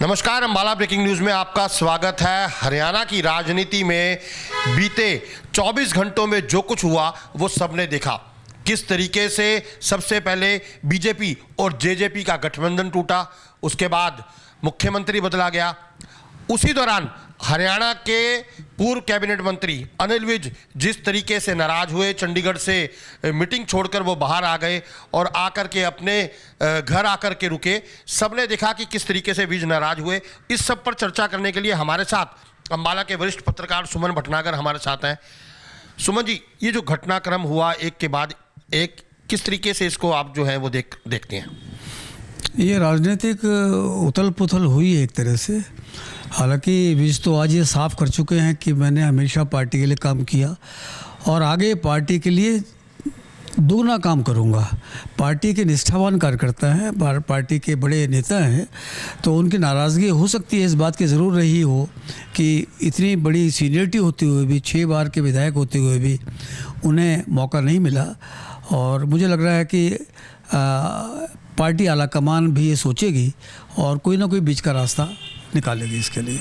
नमस्कार, Ambala breaking news में आपका स्वागत है। हरियाणा की राजनीति में बीते 24 घंटों में जो कुछ हुआ वो सबने देखा। किस तरीके से सबसे पहले बीजेपी और जेजेपी का गठबंधन टूटा, उसके बाद मुख्यमंत्री बदला गया। उसी दौरान हरियाणा के पूर्व कैबिनेट मंत्री अनिल विज जिस तरीके से नाराज हुए, चंडीगढ़ से मीटिंग छोड़कर वो बाहर आ गए और आकर के अपने घर आकर के रुके। सबने देखा कि किस तरीके से विज नाराज हुए। इस सब पर चर्चा करने के लिए हमारे साथ अंबाला के वरिष्ठ पत्रकार सुमन भटनागर हमारे साथ हैं। सुमन जी, ये जो घटनाक्रम हुआ एक के बाद एक, किस तरीके से इसको आप जो है वो देखते हैं? ये राजनीतिक उथल पुथल हुई है एक तरह से। हालांकि विज तो आज ये साफ कर चुके हैं कि मैंने हमेशा पार्टी के लिए काम किया और आगे पार्टी के लिए दोगुना काम करूंगा। पार्टी के निष्ठावान कार्यकर्ता हैं, पार्टी के बड़े नेता हैं, तो उनकी नाराज़गी हो सकती है, इस बात की ज़रूर रही हो कि इतनी बड़ी सीनियरिटी होते हुए भी, 6 बार के विधायक होते हुए भी उन्हें मौका नहीं मिला। और मुझे लग रहा है कि पार्टी आलाकमान भी ये सोचेगी और कोई ना कोई बीच का रास्ता निकालेगी इसके लिए।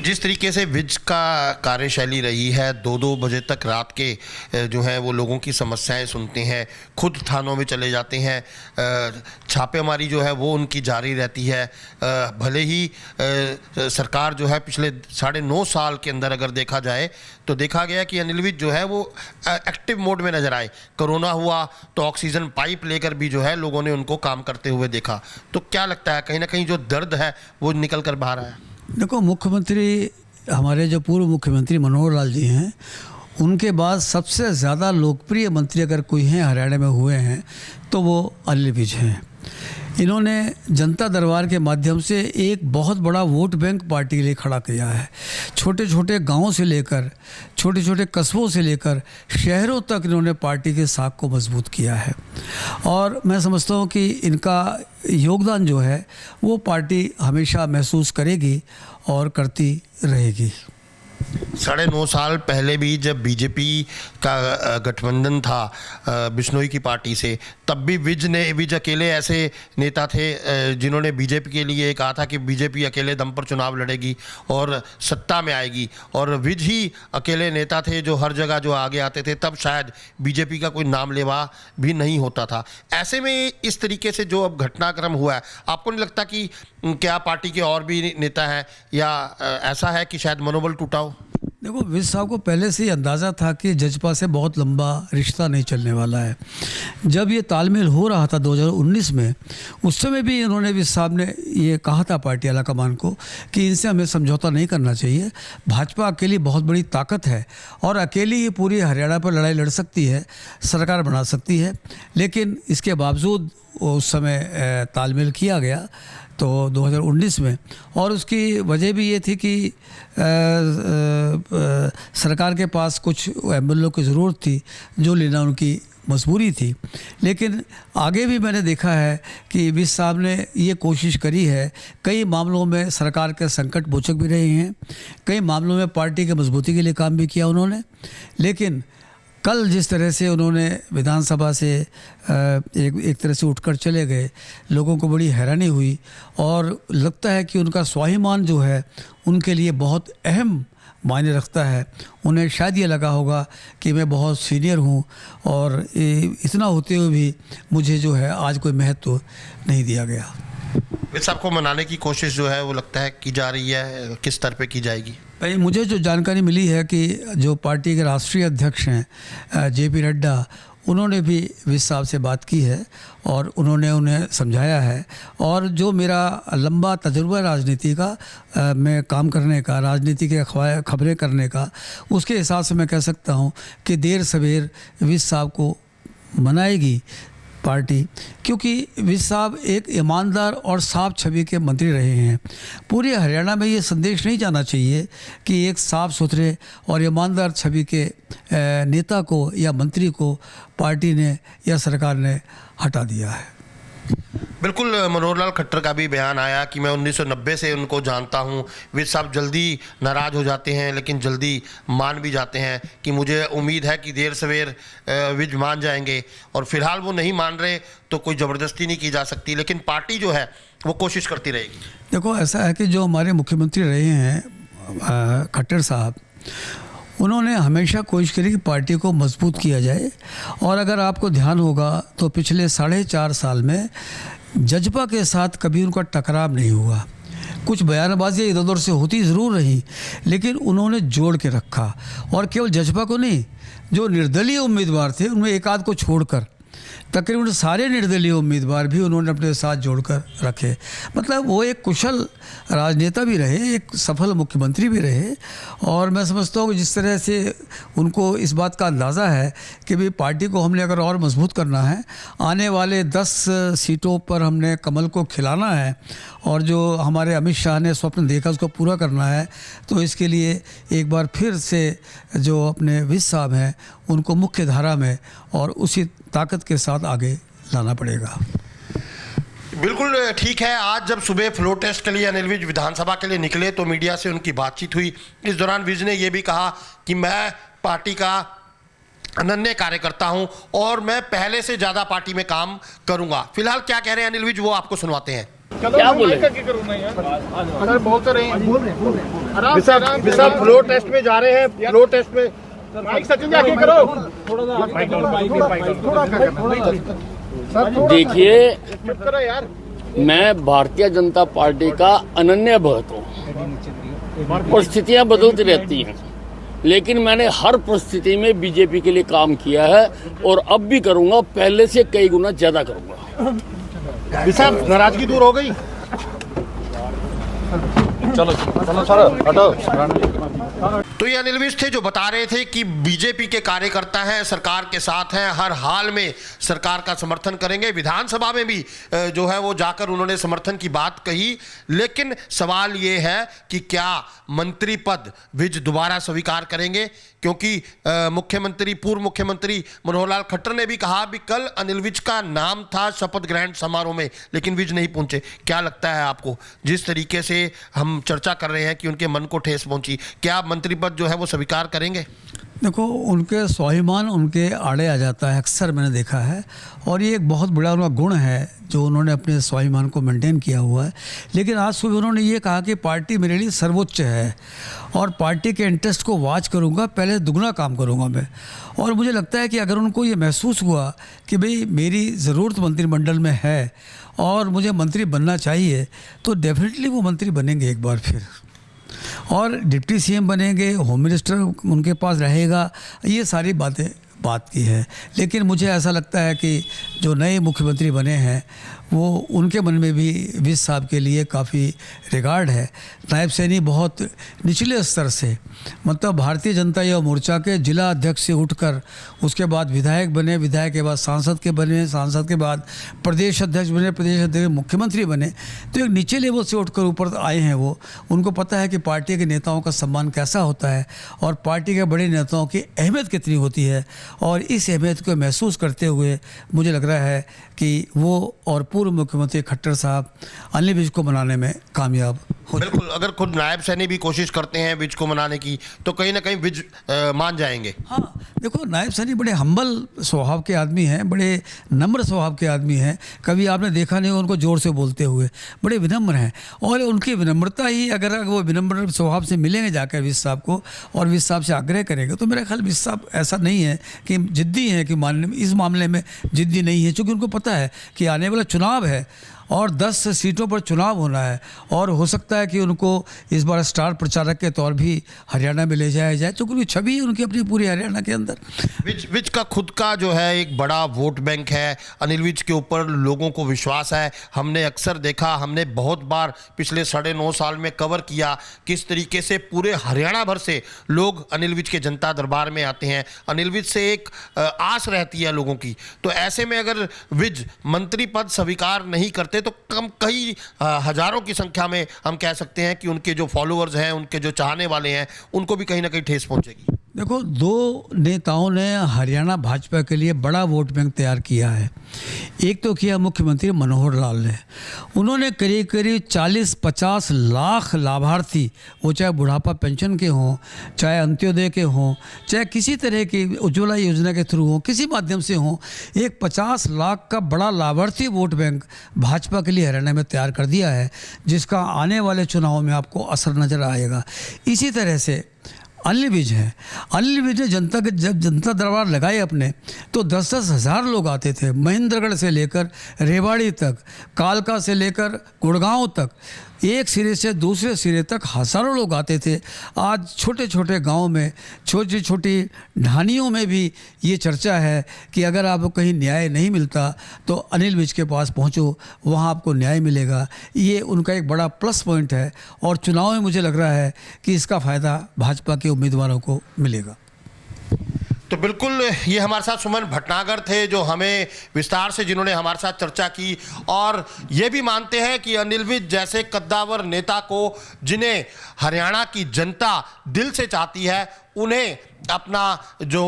जिस तरीके से विज का कार्यशैली रही है, 2-2 बजे तक रात के जो है वो लोगों की समस्याएं सुनते हैं, खुद थानों में चले जाते हैं, छापेमारी जो है वो उनकी जारी रहती है। भले ही सरकार जो है पिछले 9.5 साल के अंदर अगर देखा जाए तो देखा गया कि अनिल विज जो है वो एक्टिव मोड में नजर आए। कोरोना हुआ तो ऑक्सीजन पाइप लेकर भी जो है लोगों ने उनको काम करते हुए देखा। तो क्या लगता है, कहीं ना कहीं जो दर्द है वो निकल कर बाहर आया? देखो, मुख्यमंत्री हमारे जो पूर्व मुख्यमंत्री मनोहर लाल जी हैं, उनके बाद सबसे ज़्यादा लोकप्रिय मंत्री अगर कोई हैं हरियाणा में हुए हैं तो वो अनिल विज हैं। इन्होंने जनता दरबार के माध्यम से एक बहुत बड़ा वोट बैंक पार्टी के लिए खड़ा किया है। छोटे छोटे गांवों से लेकर, छोटे छोटे कस्बों से लेकर शहरों तक इन्होंने पार्टी के साख को मजबूत किया है और मैं समझता हूं कि इनका योगदान जो है वो पार्टी हमेशा महसूस करेगी और करती रहेगी। 9.5 साल पहले भी जब बीजेपी का गठबंधन था बिश्नोई की पार्टी से, तब भी विज अकेले ऐसे नेता थे जिन्होंने बीजेपी के लिए कहा था कि बीजेपी अकेले दम पर चुनाव लड़ेगी और सत्ता में आएगी, और विज ही अकेले नेता थे जो हर जगह जो आगे आते थे। तब शायद बीजेपी का कोई नाम लेवा भी नहीं होता था। ऐसे में इस तरीके से जो अब घटनाक्रम हुआ है, आपको नहीं लगता कि क्या पार्टी के और भी नेता हैं या ऐसा है कि शायद मनोबल टूटा हो? देखो, विज साहब को पहले से ही अंदाज़ा था कि जजपा से बहुत लंबा रिश्ता नहीं चलने वाला है। जब ये तालमेल हो रहा था 2019 में, उस समय भी इन्होंने, विज साहब ने ये कहा था पार्टी आलाकमान को कि इनसे हमें समझौता नहीं करना चाहिए। भाजपा अकेली बहुत बड़ी ताकत है और अकेली ये पूरी हरियाणा पर लड़ाई लड़ सकती है, सरकार बना सकती है। लेकिन इसके बावजूद उस समय तालमेल किया गया तो 2019 में, और उसकी वजह भी ये थी कि सरकार के पास कुछ एमएलए की ज़रूरत थी जो लेना उनकी मजबूरी थी। लेकिन आगे भी मैंने देखा है कि विज साहब ने ये कोशिश करी है, कई मामलों में सरकार के संकट मोचक भी रहे हैं, कई मामलों में पार्टी की मजबूती के लिए काम भी किया उन्होंने। लेकिन कल जिस तरह से उन्होंने विधानसभा से एक तरह से उठकर चले गए, लोगों को बड़ी हैरानी हुई और लगता है कि उनका स्वाभिमान जो है उनके लिए बहुत अहम मायने रखता है। उन्हें शायद ये लगा होगा कि मैं बहुत सीनियर हूँ और इतना होते हुए भी मुझे जो है आज कोई महत्व नहीं दिया गया। विज साहब को मनाने की कोशिश जो है वो लगता है की जा रही है, किस स्तर पे की जाएगी? भाई, मुझे जो जानकारी मिली है कि जो पार्टी के राष्ट्रीय अध्यक्ष हैं जेपी नड्डा, उन्होंने भी विज साहब से बात की है और उन्होंने उन्हें समझाया है। और जो मेरा लंबा तजुर्बा राजनीति का, मैं काम करने का, राजनीति के खबरें करने का, उसके हिसाब से मैं कह सकता हूँ कि देर सवेर विज साहब को मनाएगी पार्टी, क्योंकि विज साहब एक ईमानदार और साफ छवि के मंत्री रहे हैं। पूरे हरियाणा में ये संदेश नहीं जाना चाहिए कि एक साफ सुथरे और ईमानदार छवि के नेता को या मंत्री को पार्टी ने या सरकार ने हटा दिया है। बिल्कुल, मनोहर लाल खट्टर का भी बयान आया कि मैं 1990 से उनको जानता हूं। विज साहब जल्दी नाराज़ हो जाते हैं लेकिन जल्दी मान भी जाते हैं कि मुझे उम्मीद है कि देर सवेर विज मान जाएंगे, और फिलहाल वो नहीं मान रहे तो कोई ज़बरदस्ती नहीं की जा सकती। लेकिन पार्टी जो है वो कोशिश करती रहेगी? देखो, ऐसा है कि जो हमारे मुख्यमंत्री रहे हैं खट्टर साहब, उन्होंने हमेशा कोशिश करी कि पार्टी को मजबूत किया जाए। और अगर आपको ध्यान होगा तो पिछले 4.5 साल में जजपा के साथ कभी उनका टकराव नहीं हुआ। कुछ बयानबाजी इधर उधर से होती ज़रूर रही, लेकिन उन्होंने जोड़ के रखा। और केवल जजपा को नहीं, जो निर्दलीय उम्मीदवार थे उनमें एक आध को छोड़कर तकरीबन सारे निर्दलीय उम्मीदवार भी उन्होंने अपने साथ जोड़कर रखे। मतलब वो एक कुशल राजनेता भी रहे, एक सफल मुख्यमंत्री भी रहे। और मैं समझता हूँ कि जिस तरह से उनको इस बात का अंदाज़ा है कि भाई पार्टी को हमने अगर और मजबूत करना है, आने वाले 10 सीटों पर हमने कमल को खिलाना है और जो हमारे अमित शाह ने स्वप्न देखा उसको पूरा करना है, तो इसके लिए एक बार फिर से जो अपने विज साहब हैं उनको मुख्य धारा में और उसी ताकत के साथ आगे लाना पड़ेगा। बिल्कुल ठीक है। आज जब सुबह फ्लोर टेस्ट के लिए अनिल विज विधानसभा के लिए निकले तो मीडिया से उनकी बातचीत हुई। इस दौरान विज ने यह भी कहा कि मैं पार्टी का अनन्य कार्यकर्ता हूं और मैं पहले से ज़्यादा पार्टी में काम करूंगा। फिलहाल क्या कह रहे हैं अनिल विज, वो आपको सुनवाते हैं। क्या बोले? अरे बोलते रहे फ्लोर टेस्ट में जा रहे हैं, फ्लोर टेस्ट में सचिन जाके करो। देखिए, यार मैं भारतीय जनता पार्टी का अनन्य भक्त हूँ। परिस्थितियां बदलती रहती हैं, लेकिन मैंने हर परिस्थिति में बीजेपी के लिए काम किया है और अब भी करूंगा, पहले से कई गुना ज्यादा करूंगा। साहब नाराजगी दूर हो गई? चलो हटो। तो ये अनिल विज थे जो बता रहे थे कि बीजेपी के कार्यकर्ता हैं, सरकार के साथ हैं, हर हाल में सरकार का समर्थन करेंगे। विधानसभा में भी जो है वो जाकर उन्होंने समर्थन की बात कही। लेकिन सवाल ये है कि क्या मंत्री पद विज दोबारा स्वीकार करेंगे, क्योंकि मुख्यमंत्री पूर्व मुख्यमंत्री मनोहर लाल खट्टर ने भी कहा भी कल अनिल विज का नाम था शपथ ग्रहण समारोह में, लेकिन विज नहीं पहुंचे। क्या लगता है आपको, जिस तरीके से हम चर्चा कर रहे हैं कि उनके मन को ठेस पहुंची, क्या मंत्री पद जो है वो स्वीकार करेंगे? देखो, उनके स्वाभिमान उनके आड़े आ जाता है, अक्सर मैंने देखा है। और ये एक बहुत बड़ा उनका गुण है जो उन्होंने अपने स्वाभिमान को मेंटेन किया हुआ है। लेकिन आज सुबह उन्होंने ये कहा कि पार्टी मेरे लिए सर्वोच्च है और पार्टी के इंटरेस्ट को वॉच करूंगा, पहले दुगना काम करूंगा मैं। और मुझे लगता है कि अगर उनको ये महसूस हुआ कि भाई मेरी ज़रूरत मंत्रिमंडल में है और मुझे मंत्री बनना चाहिए, तो डेफिनेटली वो मंत्री बनेंगे एक बार फिर, और डिप्टी सीएम बनेंगे, होम मिनिस्टर उनके पास रहेगा। ये सारी बात की है। लेकिन मुझे ऐसा लगता है कि जो नए मुख्यमंत्री बने हैं वो उनके मन में भी विज साहब के लिए काफ़ी रिगार्ड है। नायब सैनी बहुत निचले स्तर से, मतलब भारतीय जनता युवा मोर्चा के जिला अध्यक्ष से उठकर उसके बाद विधायक बने, विधायक के बाद सांसद के बने, सांसद के बाद प्रदेश अध्यक्ष बने, प्रदेश अध्यक्ष मुख्यमंत्री बने। तो एक नीचे लेवल से उठकर ऊपर आए हैं वो। उनको पता है कि पार्टी के नेताओं का सम्मान कैसा होता है और पार्टी के बड़े नेताओं की अहमियत कितनी होती है। और इस अहमियत को महसूस करते हुए मुझे लग रहा है कि वो और पूर्व मुख्यमंत्री खट्टर साहब अनिल विज को मनाने में कामयाब हो। बिल्कुल, अगर खुद नायब सैनी भी कोशिश करते हैं विज को मनाने की तो कहीं ना कहीं विज मान जाएंगे। हाँ, देखो, नायब सैनी बड़े हम्बल स्वभाव के आदमी हैं, बड़े नम्र स्वभाव के आदमी हैं। कभी आपने देखा नहीं उनको जोर से बोलते हुए, बड़े विनम्र हैं। और उनकी विनम्रता ही, अगर वो विनम्र स्वभाव से मिलेंगे जाकर विज साहब को और विज साहब से आग्रह करेंगे, तो मेरा ख्याल विज साहब ऐसा नहीं है कि जिद्दी हैं, कि इस मामले में जिद्दी नहीं है, क्योंकि उनको पता है कि आने वाला चुनाव है और 10 सीटों पर चुनाव होना है। और हो सकता है कि उनको इस बार स्टार प्रचारक के तौर भी हरियाणा में ले जाया जाए, क्योंकि छवि है उनकी अपनी पूरी हरियाणा के अंदर। विज का खुद का जो है एक बड़ा वोट बैंक है। अनिल विज के ऊपर लोगों को विश्वास है। हमने अक्सर देखा, हमने बहुत बार पिछले 9.5 साल में कवर किया किस तरीके से पूरे हरियाणा भर से लोग अनिल विज के जनता दरबार में आते हैं। अनिल विज से एक आस रहती है लोगों की। तो ऐसे में अगर विज मंत्री पद स्वीकार नहीं करते तो कई हजारों की संख्या में हम कह सकते हैं कि उनके जो फॉलोअर्स हैं, उनके जो चाहने वाले हैं, उनको भी कहीं ना कहीं ठेस पहुंचेगी। देखो, दो नेताओं ने हरियाणा भाजपा के लिए बड़ा वोट बैंक तैयार किया है। एक तो किया मुख्यमंत्री मनोहर लाल ने, उन्होंने करीब करीब 40-50 लाख लाभार्थी, वो चाहे बुढ़ापा पेंशन के हों, चाहे अंत्योदय के हों, चाहे किसी तरह की उज्ज्वला योजना के थ्रू हों, किसी माध्यम से हों, एक 50 लाख का बड़ा लाभार्थी वोट बैंक भाजपा के लिए हरियाणा में तैयार कर दिया है, जिसका आने वाले चुनाव में आपको असर नज़र आएगा। इसी तरह से अनिल विज है। अनिल विज ने जब जनता दरबार लगाए अपने, तो 10-10 हज़ार लोग आते थे, महेंद्रगढ़ से लेकर रेवाड़ी तक, कालका से लेकर गुड़गांव तक, एक सिरे से दूसरे सिरे तक हज़ारों लोग आते थे। आज छोटे छोटे गांव में, छोटी छोटी ढानियों में भी ये चर्चा है कि अगर आपको कहीं न्याय नहीं मिलता तो अनिल विज के पास पहुंचो, वहां आपको न्याय मिलेगा। ये उनका एक बड़ा प्लस पॉइंट है और चुनाव में मुझे लग रहा है कि इसका फ़ायदा भाजपा के उम्मीदवारों को मिलेगा। तो बिल्कुल ये हमारे साथ सुमन भटनागर थे, जो हमें विस्तार से जिन्होंने हमारे साथ चर्चा की और ये भी मानते हैं कि अनिल विज जैसे कद्दावर नेता को, जिन्हें हरियाणा की जनता दिल से चाहती है, उन्हें अपना जो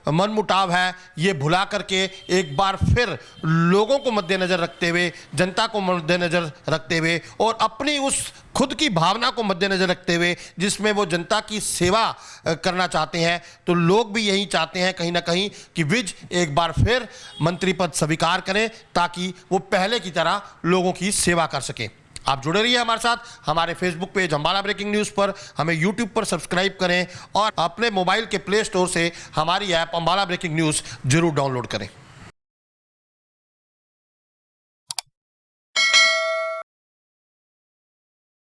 मनमुटाव है ये भुला करके एक बार फिर लोगों को मद्देनज़र रखते हुए, जनता को मद्देनज़र रखते हुए और अपनी उस खुद की भावना को मद्देनज़र रखते हुए जिसमें वो जनता की सेवा करना चाहते हैं, तो लोग भी यही चाहते हैं कहीं ना कहीं कि विज एक बार फिर मंत्री पद स्वीकार करें ताकि वो पहले की तरह लोगों की सेवा कर सकें। आप जुड़े रहिए हमारे साथ, हमारे Facebook page Ambala breaking news पर, हमें यूट्यूब पर सब्सक्राइब करें और अपने मोबाइल के प्ले स्टोर से हमारी ऐप अंबाला ब्रेकिंग न्यूज़ जरूर डाउनलोड करें।